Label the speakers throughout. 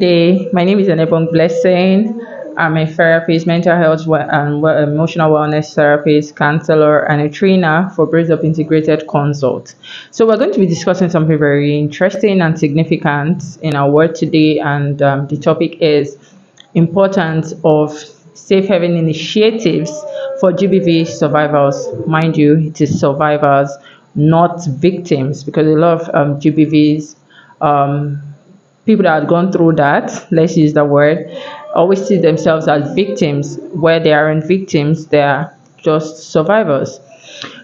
Speaker 1: Good day. My name is Enebong Blessing. I'm a therapist, mental health and emotional wellness therapist, counselor, and a trainer for Brace Up Integrated Consult. So we're going to be discussing something very interesting and significant in our world today, and the topic is importance of safe haven initiatives for GBV survivors. Mind you, it is survivors, not victims, because a lot of GBVs. People that have gone through that, let's use the word, always see themselves as victims, where they aren't victims, they are just survivors.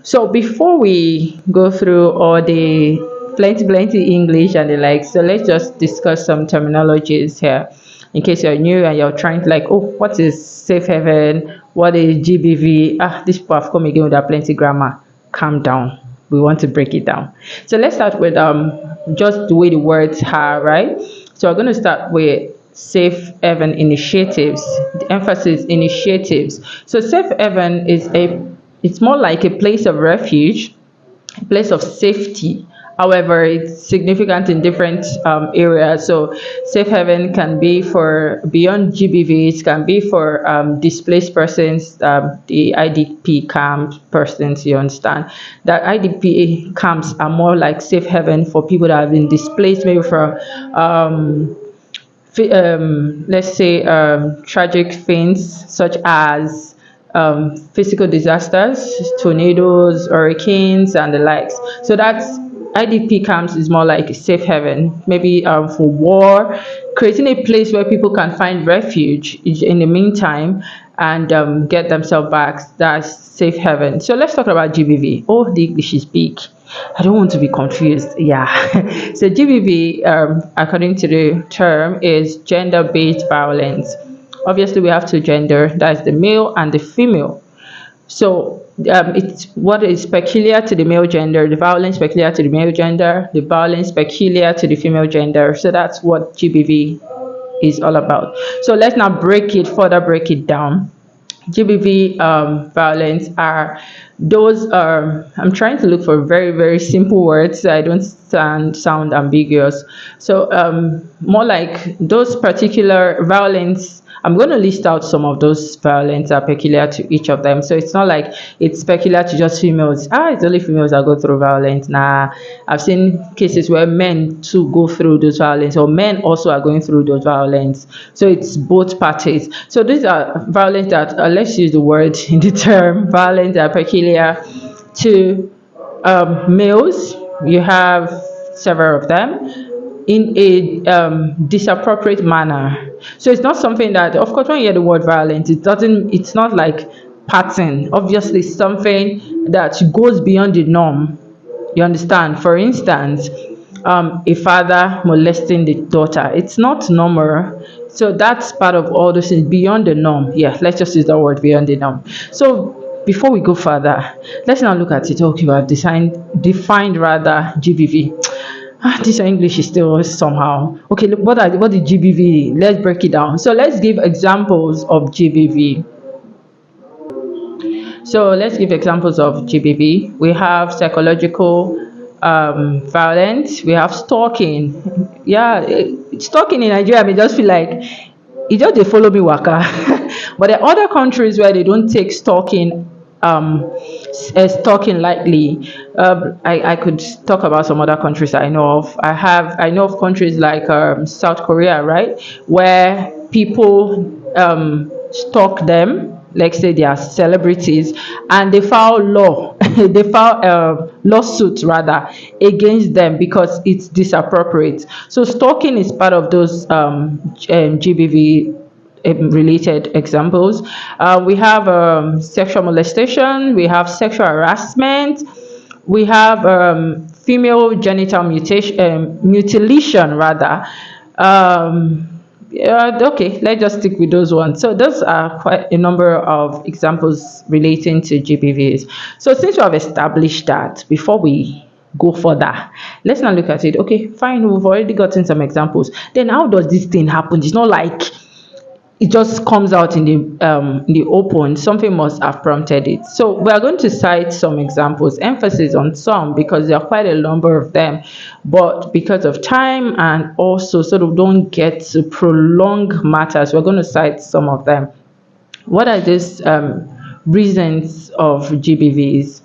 Speaker 1: So before we go through all the plenty English and the like, so let's just discuss some terminologies here. In case you're new and you're trying to what is safe haven? What is GBV? These people have come again with that plenty grammar. Calm down. We want to break it down. So let's start with just the way the words are, right? So we're going to start with safe haven initiatives. The emphasis initiatives. So safe haven it's more like a place of refuge, a place of safety. However, it's significant in different areas. So safe haven can be for beyond GBVs, can be for displaced persons, the IDP camp persons, you understand. That IDP camps are more like safe haven for people that have been displaced, maybe from let's say tragic things such as physical disasters, tornadoes, hurricanes, and the likes. So that's IDP camps is more like a safe haven, maybe for war, creating a place where people can find refuge in the meantime and get themselves back. That's safe haven. So let's talk about GBV. Oh, the English is big. I don't want to be confused. Yeah. So GBV, according to the term, is gender-based violence. Obviously, we have two gender. That's the male and the female. So it's what is peculiar to the male gender, the violence peculiar to the male gender, the violence peculiar to the female gender. So that's what GBV is all about. So let's now break it down. GBV violence are those I'm trying to look for very simple words so I don't sound ambiguous. So more like those particular violence. I'm going to list out some of those violence are peculiar to each of them. So it's not like it's peculiar to just females. It's only females that go through violence. Nah, I've seen cases where men too go through those violence, or men also are going through those violence. So it's both parties. So these are violence that, let's use the word in the term, violence that are peculiar to males. You have several of them in a disappropriate manner. So it's not something that, of course, when you hear the word violence, it's not like pattern. Obviously, something that goes beyond the norm. You understand? For instance, a father molesting the daughter. It's not normal. So that's part of all those things beyond the norm. Yeah, let's just use that word, beyond the norm. So before we go further, let's now look at it. Okay, we have defined rather GBV. This English is still somehow. Okay, look, what is GBV? Let's break it down. So let's give examples of GBV. So let's give examples of GBV. We have psychological violence. We have stalking. Yeah, stalking in Nigeria, I just feel like it just they follow me waka. But there are other countries where they don't take stalking talking lightly. I could talk about some other countries I know of. I know of countries like South Korea, right, where people stalk them. Like say they are celebrities, and they file lawsuits rather against them because it's disappropriate. So stalking is part of those GBV related examples. We have sexual molestation, we have sexual harassment, we have female genital mutilation rather. Okay, let's just stick with those ones. So those are quite a number of examples relating to GBVs. So since we have established that, before we go further, let's now look at it. Okay, fine, we've already gotten some examples. Then how does this thing happen? It's not like it just comes out in the open. Something must have prompted it. So we are going to cite some examples, emphasis on some because there are quite a number of them, but because of time and also sort of don't get to prolong matters, we're going to cite some of them. What are these reasons of GBVs?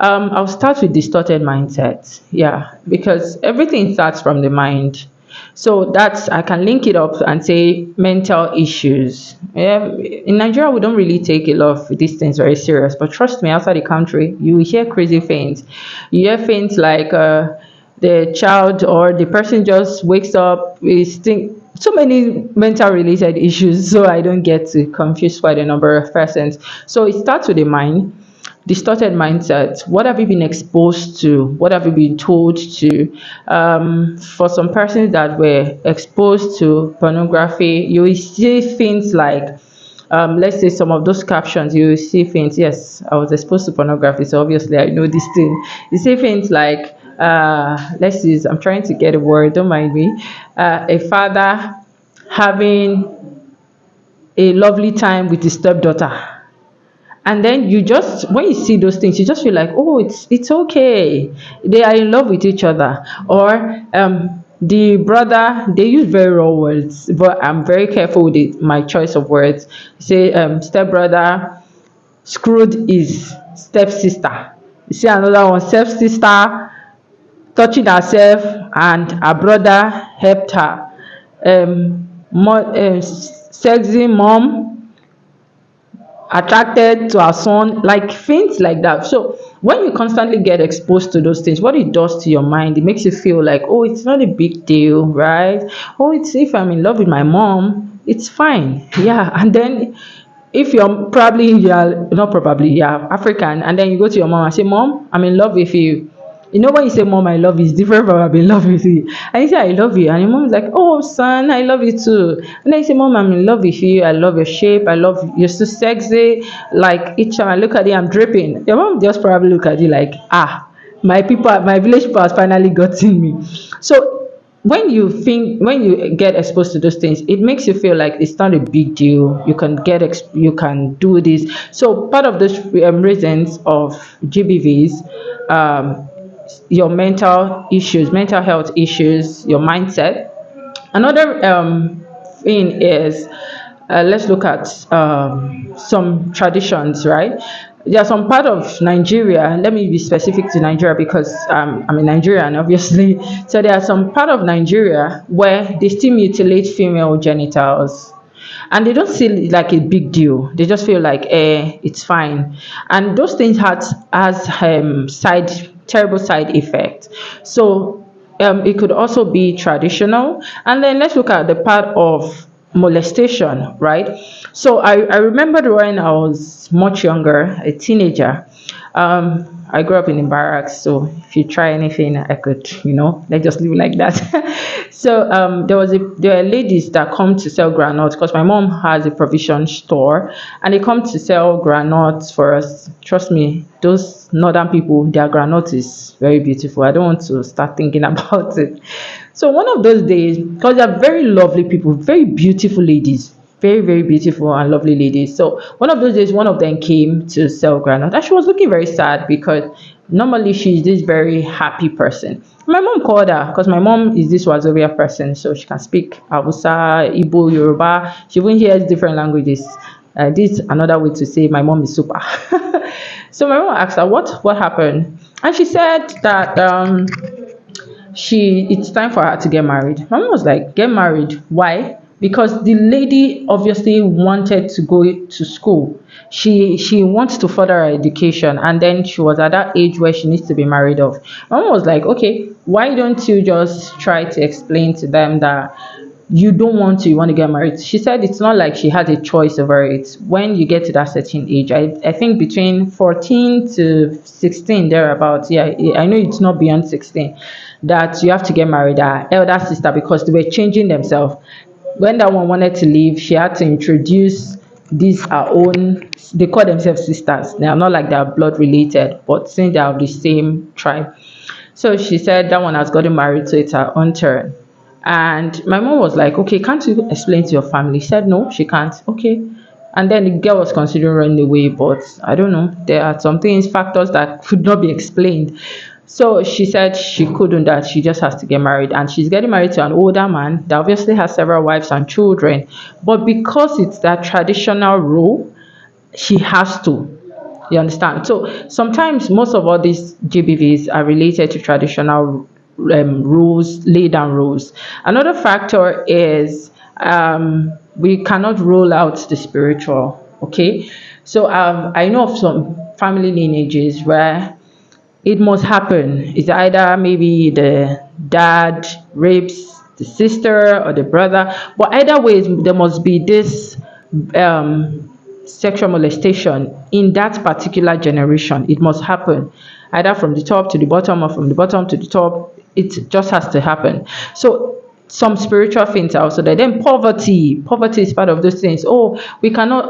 Speaker 1: I'll start with distorted mindset. Yeah, because everything starts from the mind. So that's, I can link it up and say mental issues. Yeah, in Nigeria, we don't really take a lot of these things very serious, but trust me, outside the country, you will hear crazy things. You hear things like the child or the person just wakes up with so many mental related issues, so I don't get to confuse quite a number of persons. So it starts with the mind. Distorted mindset. What have you been exposed to? What have you been told to? For some persons that were exposed to pornography, you will see things like, let's say some of those captions, you will see things, yes, I was exposed to pornography, so obviously I know this thing. You see things like, let's see, I'm trying to get a word, don't mind me. A father having a lovely time with his stepdaughter, and then you just, when you see those things, you just feel like, oh, it's okay, they are in love with each other. Or the brother, they use very raw words, but I'm very careful with my choice of words. Say stepbrother screwed his stepsister. You see another one, stepsister touching herself and her brother helped her. Sexy mom attracted to our son, like things like that. So when you constantly get exposed to those things, what it does to your mind, it makes you feel like, oh, it's not a big deal, right? Oh, it's, if I'm in love with my mom, it's fine. Yeah. And then if you're probably, you're not probably, yeah, African, and then you go to your mom and say, Mom, I'm in love with you. You know, when you say, Mom, I love you, it's different from I'm in love with you. And you say, I love you. And your mom is like, Oh, son, I love you too. And then you say, Mom, I'm in love with you. I love your shape. I love you're so sexy. Like each time I look at you, I'm dripping. Your mom just probably look at you like, my people, my village people has finally gotten me. So when you think, when you get exposed to those things, it makes you feel like it's not a big deal, you can you can do this. So part of those reasons of GBVs, your mental issues, mental health issues, your mindset. Another thing is, let's look at some traditions, right? There are some part of Nigeria, let me be specific to Nigeria because I'm a Nigerian, obviously. So there are some part of Nigeria where they still mutilate female genitals. And they don't see it like a big deal. They just feel like, it's fine. And those things has terrible side effects. So it could also be traditional. And then let's look at the part of molestation, right? So I remember when I was much younger, a teenager. I grew up in the barracks, so if you try anything, I could, let's just leave it like that. So there are ladies that come to sell granules because my mom has a provision store, and they come to sell granules for us. Trust me, those northern people, their granules is very beautiful. I don't want to start thinking about it. So one of those days, because they are very lovely people, very beautiful ladies, very, very beautiful and lovely ladies. So one of those days, one of them came to sell granite, and she was looking very sad because normally she's this very happy person. My mom called her because my mom is this Wazobia person, so she can speak Hausa, Igbo, Yoruba. She even hears different languages. This is another way to say my mom is super. So my mom asked her what happened, and she said that it's time for her to get married. My mom was like, get married? Why? Because the lady obviously wanted to go to school. She wants to further her education, and then she was at that age where she needs to be married off. My mom was like, okay, why don't you just try to explain to them that you don't want to, you want to get married? She said it's not like she had a choice over it. When you get to that certain age, I think between 14 to 16, thereabouts, yeah, I know it's not beyond 16, that you have to get married. Her elder sister, because they were changing themselves. When that one wanted to leave, she had to introduce these her own, they call themselves sisters. They are not like they are blood related, but since they are of the same tribe. So she said that one has gotten married, so it's her own turn. And my mom was like, okay, can't you explain to your family? She said, no, she can't. Okay. And then the girl was considering running away, but I don't know. There are some things, factors that could not be explained. So she said she couldn't, that she just has to get married. And she's getting married to an older man that obviously has several wives and children. But because it's that traditional role, she has to. You understand? So sometimes most of all these GBVs are related to traditional rules, laid down rules. Another factor is we cannot rule out the spiritual. Okay, so I know of some family lineages where it must happen. It's either maybe the dad rapes the sister or the brother, but either way, there must be this sexual molestation in that particular generation. It must happen either from the top to the bottom or from the bottom to the top. It just has to happen. So some spiritual things are also there. Then poverty is part of those things. Oh, we can't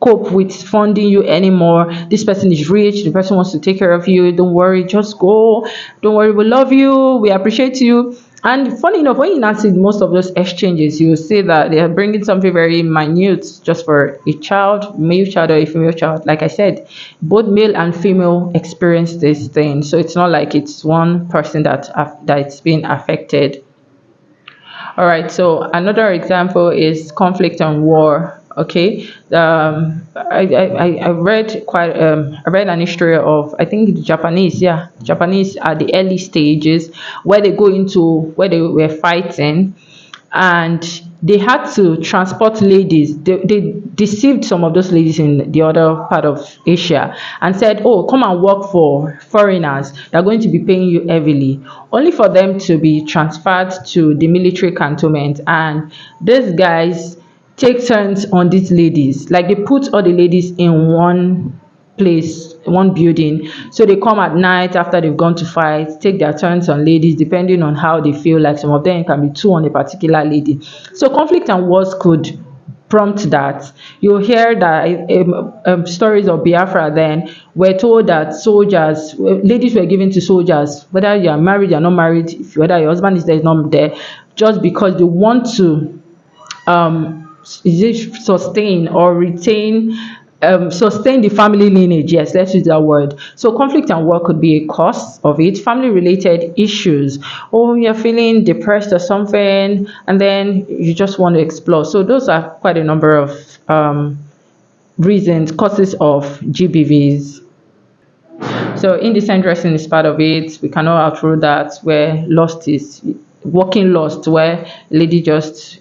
Speaker 1: cope with funding you anymore. This person is rich, the person wants to take care of you. Don't worry, just go. Don't worry, we love you, we appreciate you. And funny enough, when you now see most of those exchanges, you will see that they are bringing something very minute just for a child, male child or a female child. Like I said, both male and female experience this thing, so it's not like it's one person that's being affected. All right, so another example is conflict and war. Okay, I read I read an history of, I think, the Japanese. Yeah, Japanese at the early stages where they go into where they were fighting, and they had to transport ladies. They deceived some of those ladies in the other part of Asia and said, oh, come and work for foreigners. They're going to be paying you heavily, only for them to be transferred to the military cantonment. And these guys take turns on these ladies. Like, they put all the ladies in one place, one building. So they come at night after they've gone to fight, take their turns on ladies, depending on how they feel. Like, some of them can be two on a particular lady. So conflict and wars could prompt that. You'll hear that stories of Biafra then were told that soldiers, ladies were given to soldiers, whether you are married, you're not married, if whether your husband is there, is not there, just because they want to is it sustain or retain, sustain the family lineage. Yes, let's use that word. So conflict and war could be a cause of it. Family related issues. Oh, you're feeling depressed or something, and then you just want to explore. So those are quite a number of reasons, causes of GBVs. So indecent dressing is part of it. We cannot outrule that. Where lust is, walking lust, where a lady just,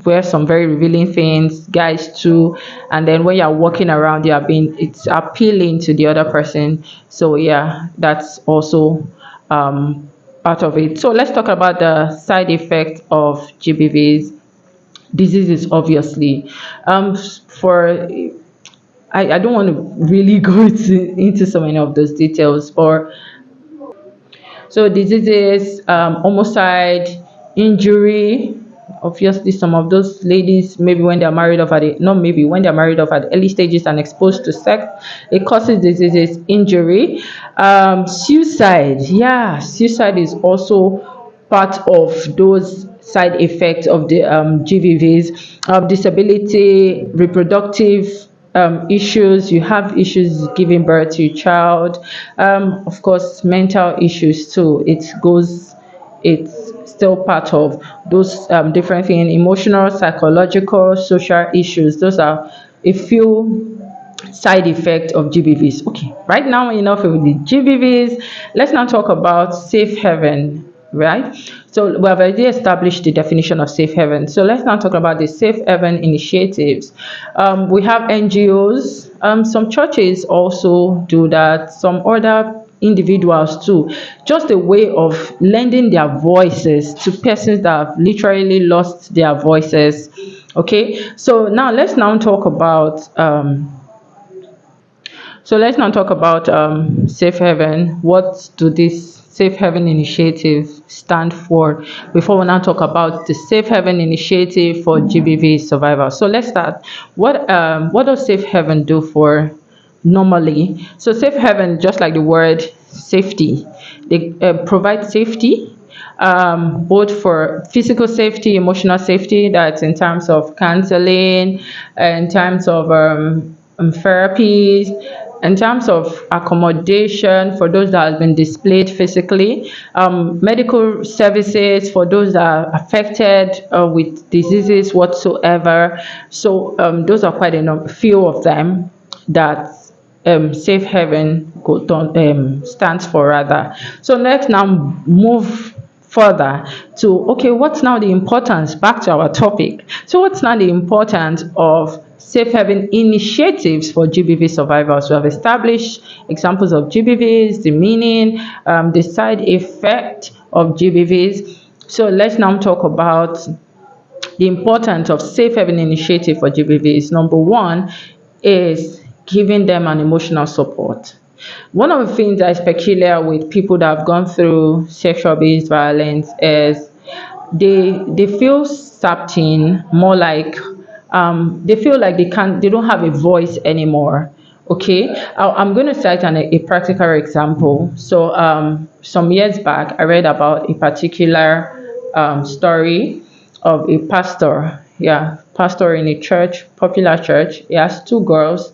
Speaker 1: wear some very revealing things, guys too, and then when you're walking around, it's appealing to the other person. So yeah, that's also part of it. So let's talk about the side effect of GBVs. Diseases, obviously. For I don't want to really go into so many of those details, or so diseases, homicide, injury. Obviously, some of those ladies, maybe when they're married off at the, not maybe when they're married off at the early stages and exposed to sex, it causes diseases, injury, suicide. Yeah, suicide is also part of those side effects of the GVVs. Disability, reproductive issues. You have issues giving birth to your child. Of course, mental issues too. It's still part of those different things: emotional, psychological, social issues. Those are a few side effects of GBVs. Okay, right now, enough with the GBVs. Let's now talk about safe haven, right? So we have already established the definition of safe haven. So let's now talk about the safe haven initiatives. We have NGOs. Some churches also do that. Some other individuals too, just a way of lending their voices to persons that have literally lost their voices. Okay, so now let's now talk about safe haven. What do these safe haven initiatives stand for before we now talk about the safe haven initiative for GBV survivors? So let's start. What does safe haven do for normally? So safe haven, just like the word safety, they provide safety both for physical safety, emotional safety, that's in terms of counseling, in terms of therapies, in terms of accommodation for those that have been displaced physically, medical services for those that are affected with diseases whatsoever. So those are quite a few of them that Safe Haven stands for rather. So let's now move further to, okay, what's now the importance, back to our topic. So what's now the importance of safe haven initiatives for GBV survivors? We have established examples of GBVs, the meaning, the side effect of GBVs. So let's now talk about the importance of safe haven initiative for GBVs. Number one is giving them an emotional support. One of the things that is peculiar with people that have gone through sexual based violence is they feel sapped in, more like they feel like they don't have a voice anymore. Okay, I'm going to cite a practical example. So some years back, I read about a particular story of a pastor. Yeah, pastor in a church, popular church. He has two girls.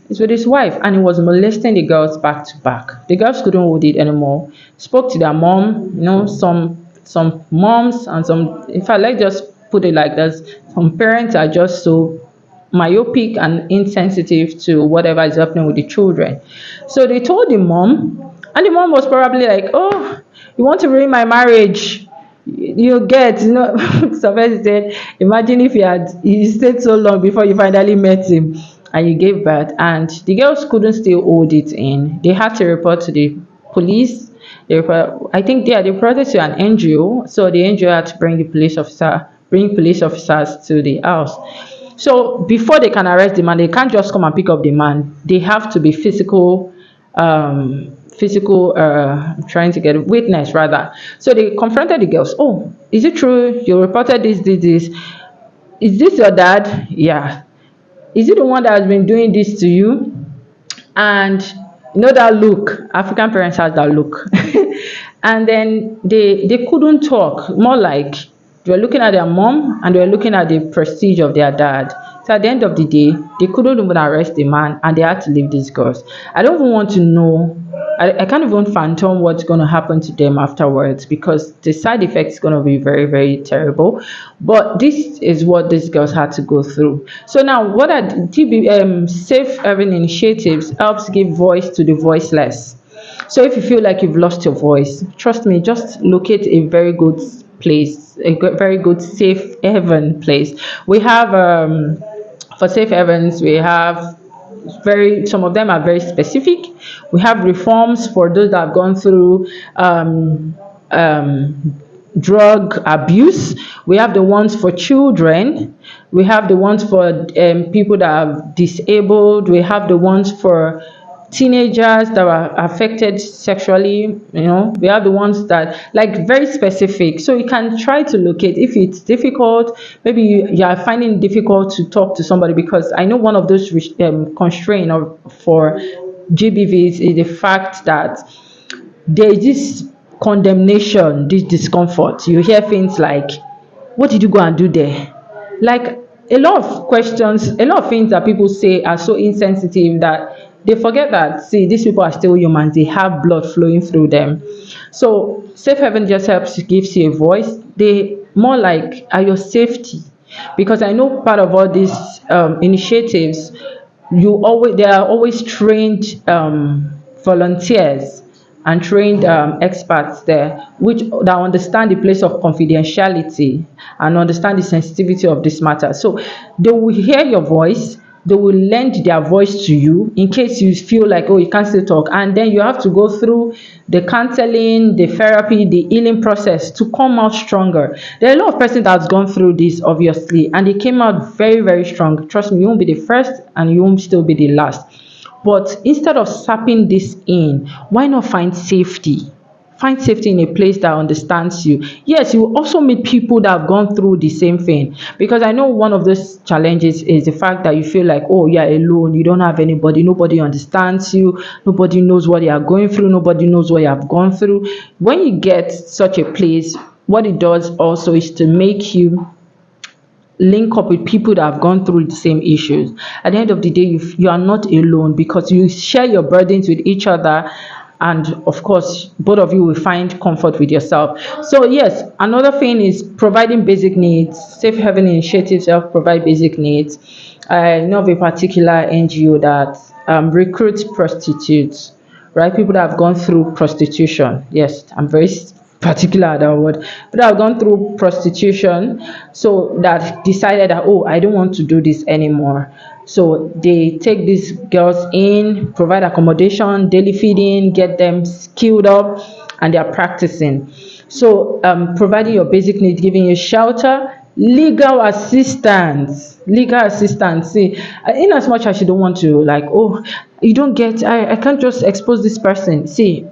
Speaker 1: He's with his wife, and he was molesting the girls back to back. The girls couldn't hold it anymore. Spoke to their mom. Some moms and some. In fact, let's just put it like this: some parents are just so myopic and insensitive to whatever is happening with the children. So they told the mom, and the mom was probably like, "Oh, you want to ruin my marriage? You get, Sylvester said, imagine if you stayed so long before you finally met him and you gave birth." And the girls couldn't still hold it in. They had to report to the police. I think they reported to an NGO, so the NGO had to bring police officers to the house. So before they can arrest the man, they can't just come and pick up the man. They have to be trying to get a witness rather. So they confronted the girls. "Oh, is it true you reported this? Is this your dad?" "Yeah." "Is it the one that has been doing this to you?" And that look, African parents have that look. And then they couldn't talk, more like they were looking at their mom and they were looking at the prestige of their dad. So at the end of the day, they couldn't even arrest the man and they had to leave these girls. I don't even want to know. I can't even phantom what's going to happen to them afterwards, because the side effect is going to be very, very terrible. But this is what these girls had to go through. So now, what are safe haven initiatives? Helps give voice to the voiceless. So if you feel like you've lost your voice, trust me, just locate a very good place, very good safe haven place. We have for safe havens, we have some of them are very specific. We have reforms for those that have gone through drug abuse. We have the ones for children. We have the ones for people that are disabled. We have the ones for teenagers that are affected sexually. We have the ones that very specific. So you can try to locate. If it's difficult, maybe you are finding it difficult to talk to somebody, because I know one of those constraints for GBVs is the fact that there is this condemnation, this discomfort. You hear things like, "What did you go and do there?" Like a lot of questions, a lot of things that people say are so insensitive that they forget that, see, these people are still humans. They have blood flowing through them. So safe haven just gives you a voice. They more like are your safety, because I know part of all these initiatives, there are always trained volunteers and trained experts there, that understand the place of confidentiality and understand the sensitivity of this matter. So they will hear your voice. They will lend their voice to you in case you feel like, oh, you can't still talk. And then you have to go through the counseling, the therapy, the healing process to come out stronger. There are a lot of persons that have gone through this, obviously, and they came out very, very strong. Trust me, you won't be the first and you won't still be the last. But instead of sapping this in, why not find safety? Find safety in a place that understands you. Yes, you will also meet people that have gone through the same thing. Because I know one of those challenges is the fact that you feel like, oh, you're alone, you don't have anybody, nobody understands you, nobody knows what you are going through, nobody knows what you have gone through. When you get such a place, what it does also is to make you link up with people that have gone through the same issues. At the end of the day, you are not alone because you share your burdens with each other, and of course both of you will find comfort with yourself. So yes, another thing is providing basic needs. Safe Haven initiatives help provide basic needs. I know of a particular NGO that recruits prostitutes, right? People that have gone through prostitution. Yes, I'm very particular at that word. But I've gone through prostitution, so that decided that, oh, I don't want to do this anymore. So they take these girls in, provide accommodation, daily feeding, get them skilled up, and they are practicing. So providing your basic needs, giving you shelter, legal assistance. See, in as much as you don't want to, like, oh, you don't get, I can't just expose this person. See,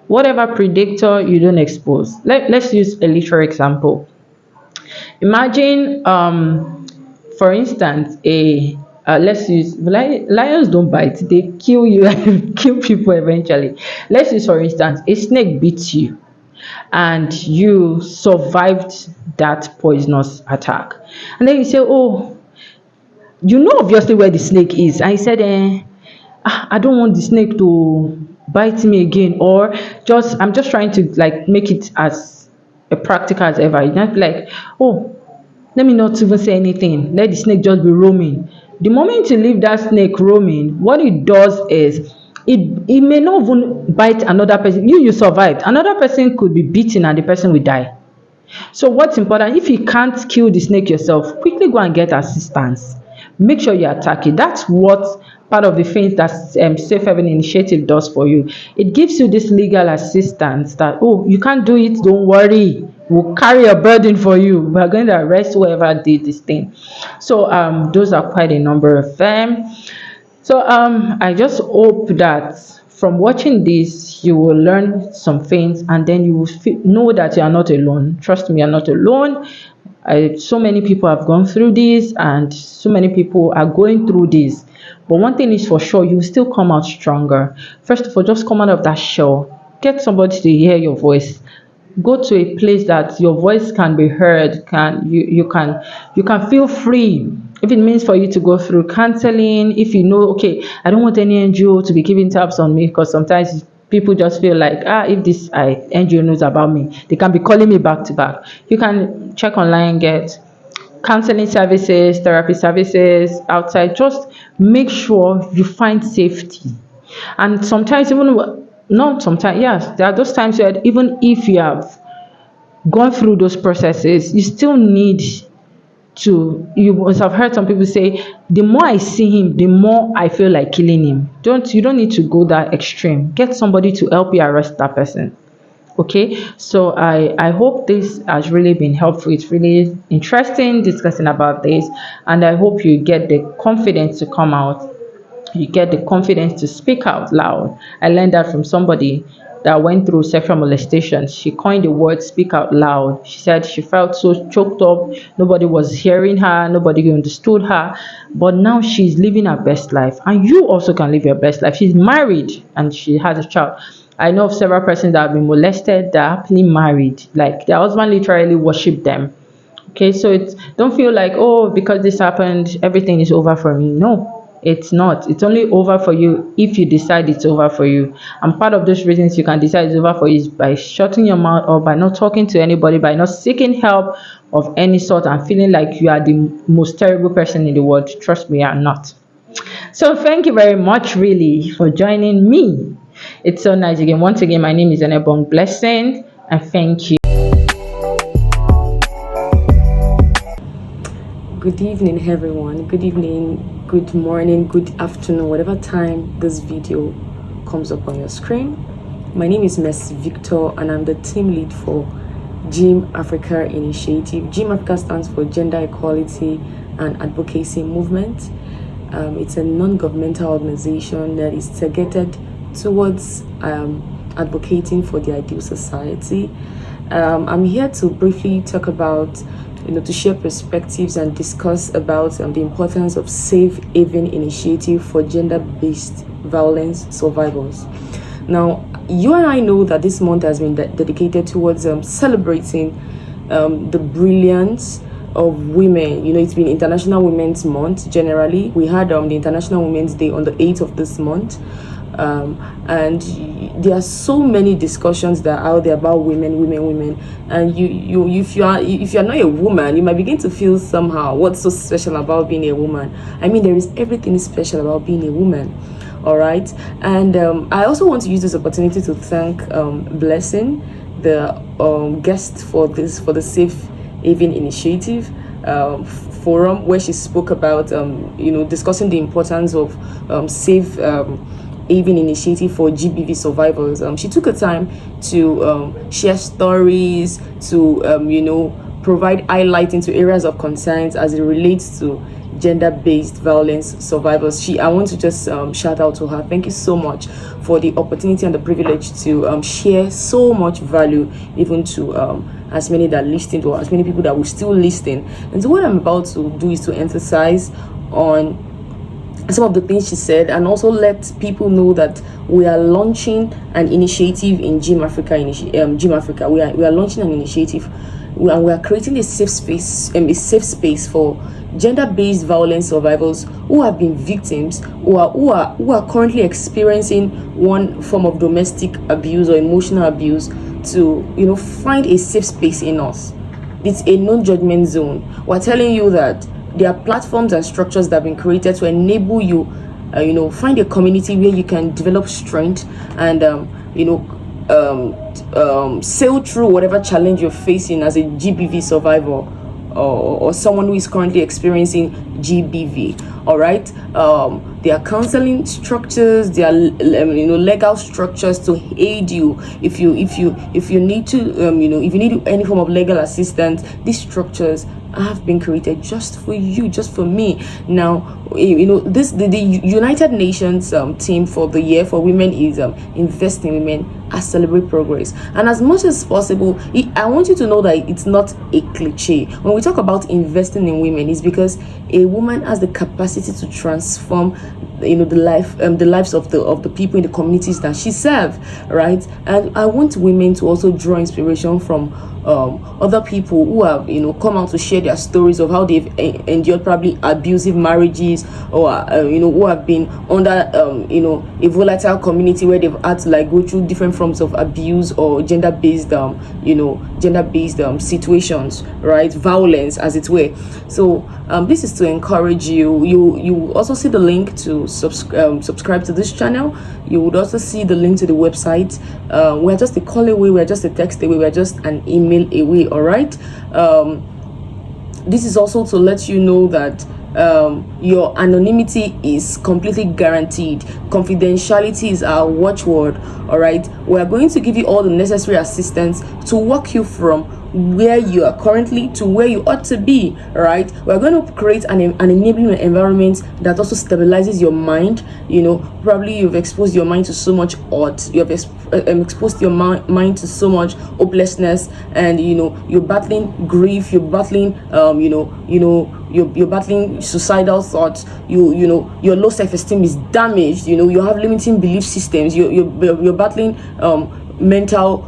Speaker 1: whatever predator you don't expose. Let's use a literal example. Imagine, for instance, a let's use lions don't bite; they kill you and kill people eventually. Let's use, for instance, a snake beats you, and you survived that poisonous attack, and then you say, "Oh, you know obviously where the snake is," and he said, I don't want the snake to bite me again, or just I'm just trying to like make it as a practical as ever. You not like, oh, let me not even say anything, let the snake just be roaming. The moment you leave that snake roaming, what it does is it may not even bite another person. You survived, another person could be beaten and the person will die. So what's important, if you can't kill the snake yourself, quickly go and get assistance. Make sure you attack it. That's what part of the things that Safe Haven Initiative does for you. It gives you this legal assistance that, oh, you can't do it, don't worry. We'll carry a burden for you. We're going to arrest whoever did this thing. So those are quite a number of them. So I just hope that from watching this, you will learn some things, and then you will know that you are not alone. Trust me, you're not alone. So many people have gone through this, and so many people are going through this. But one thing is for sure, you will still come out stronger. First of all, just come out of that shell. Get somebody to hear your voice. Go to a place that your voice can be heard. You can feel free. If it means for you to go through counseling, if you know, okay, I don't want any NGO to be keeping tabs on me, because sometimes people just feel like, if this NGO knows about me, they can be calling me back to back. You can check online, get counseling services, therapy services outside. Just make sure you find safety. And sometimes, even not sometimes, yes, there are those times where even if you have gone through those processes, you still need to, you must have heard some people say, the more I see him, the more I feel like killing him. You don't need to go that extreme. Get somebody to help you arrest that person. Okay, so I hope this has really been helpful. It's really interesting discussing about this, and I hope you get the confidence to come out. You get the confidence to speak out loud. I learned that from somebody that went through sexual molestation. She coined the word speak out loud. She said she felt so choked up, nobody was hearing her, nobody understood her, but now she's living her best life, and you also can live your best life. She's married and she has a child. I know of several persons that have been molested that are happily married, like their husband literally worship them. Okay, so don't feel like, oh, because this happened, everything is over for me. No, it's not. It's only over for you if you decide it's over for you. And part of those reasons you can decide it's over for you is by shutting your mouth, or by not talking to anybody, by not seeking help of any sort, and feeling like you are the most terrible person in the world. Trust me, you are not. So thank you very much, really, for joining me. It's so nice again. Once again, my name is Enebong. Blessing, and thank you.
Speaker 2: Good evening, everyone. Good evening, good morning, good afternoon, whatever time this video comes up on your screen. My name is Ms. Victor, and I'm the team lead for GEAM Afrika initiative. GEAM Afrika stands for Gender Equality and Advocacy Movement. It's a non-governmental organization that is targeted towards advocating for the ideal society. I'm here to briefly talk about, to share perspectives and discuss about the importance of Safe Haven Initiative for gender-based violence survivors. Now, you and I know that this month has been dedicated towards celebrating the brilliance of women. It's been International Women's Month. Generally, we had the International Women's Day on the 8th of this month, and there are so many discussions that are out there about women. And if you're not a woman, you might begin to feel somehow, what's so special about being a woman? I mean, there is everything special about being a woman. All right, and I also want to use this opportunity to thank Blessing, the guest for the Safe Haven Initiative forum, where she spoke about discussing the importance of Safe Haven Initiative for GBV survivors. She took her time to share stories, to provide highlight into areas of concerns as it relates to gender-based violence survivors. I want to just shout out to her. Thank you so much for the opportunity and the privilege to share so much value, even to as many that listened, or as many people that will still listen. And so what I'm about to do is to emphasize on some of the things she said, and also let people know that we are launching an initiative in GEAM Afrika. GEAM Afrika. We are launching an initiative, and we are creating a safe space for gender-based violence survivors who have been victims, who are currently experiencing one form of domestic abuse or emotional abuse, to find a safe space in us. It's a non-judgment zone. We're telling you that there are platforms and structures that have been created to enable you find a community where you can develop strength and sail through whatever challenge you're facing as a GBV survivor, or someone who is currently experiencing GBV. All right, there are counseling structures, there are legal structures to aid you if you need to if you need any form of legal assistance. These structures have been created just for you, just for me. Now, the United Nations team for the year for women is invest in women as celebrate progress. And as much as possible, I want you to know that it's not a cliche. When we talk about investing in women, it's because a woman has the capacity to transform the lives of the people in the communities that she serves, right? And I want women to also draw inspiration from other people who have come out to share their stories of how they've endured probably abusive marriages, or who have been under a volatile community where they've had to go through different forms of abuse or gender-based situations, right? Violence, as it were. So this is to encourage you. You also see the link to subscribe to this channel. You would also see the link to the website. We're just a call away, we're just a text away, we're just an email away. All right. This is also to let you know that your anonymity is completely guaranteed. Confidentiality is our watchword. All right, we are going to give you all the necessary assistance to walk you from where you are currently to where you ought to be. Right, we're going to create an enabling environment that also stabilizes your mind. Probably you've exposed your mind to so much odds, you have exposed your mind to so much hopelessness, and you're battling grief, you're battling you're battling suicidal thoughts, your low self-esteem is damaged, you have limiting belief systems, you're battling mental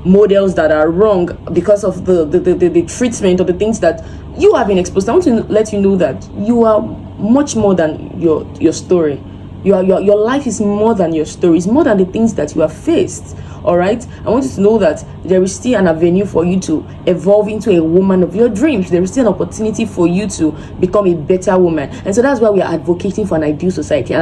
Speaker 2: models that are wrong because of the treatment or the things that you have been exposed. I want to let you know that you are much more than your story. Your life is more than your story. It's more than the things that you have faced. All right, I want you to know that there is still an avenue for you to evolve into a woman of your dreams. There is still an opportunity for you to become a better woman. And so that's why we are advocating for an ideal society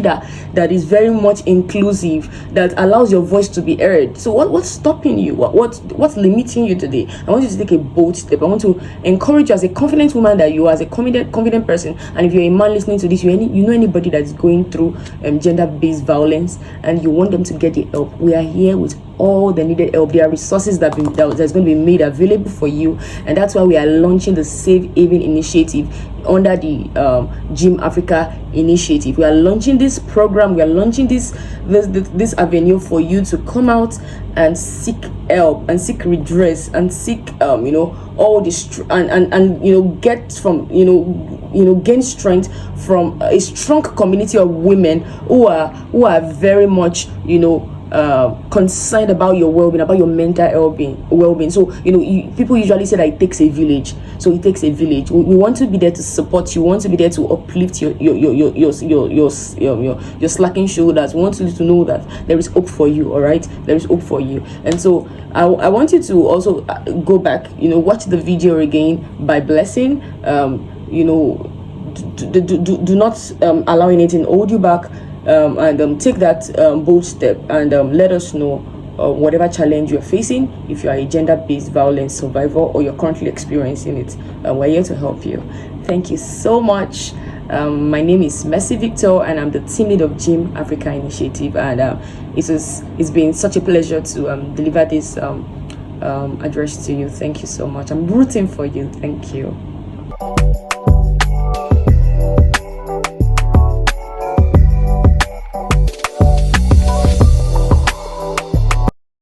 Speaker 2: that is very much inclusive, that allows your voice to be heard. So what's stopping you? What's limiting you today? I want you to take a bold step. I want to encourage you as a confident woman that you are, as a confident person. And if you're a man listening to this, you know anybody that's going through gender-based violence and you want them to get the help, we are here with all the needed help. There are resources that's going to be made available for you, and that's why we are launching the Safe Haven initiative under the GEAM Afrika initiative. We are launching this program. We are launching this avenue for you to come out and seek help and seek redress and seek all this and get from gain strength from a strong community of women who are very much concerned about your well-being, about your mental well-being. So people usually say that it takes a village. So it takes a village. We want to be there to support you. We want to be there to uplift your slacking shoulders. We want you to know that there is hope for you. All right, there is hope for you. And so I want you to also go back, watch the video again by blessing. Do not allow anything hold you back. And take that bold step and let us know whatever challenge you're facing. If you are a gender-based violence survivor or you're currently experiencing it, we're here to help you. Thank you so much. My name is Mercy Victor, and I'm the team lead of GEAM Afrika initiative. And it's been such a pleasure to deliver this address to you. Thank you so much. I'm rooting for you. Thank you.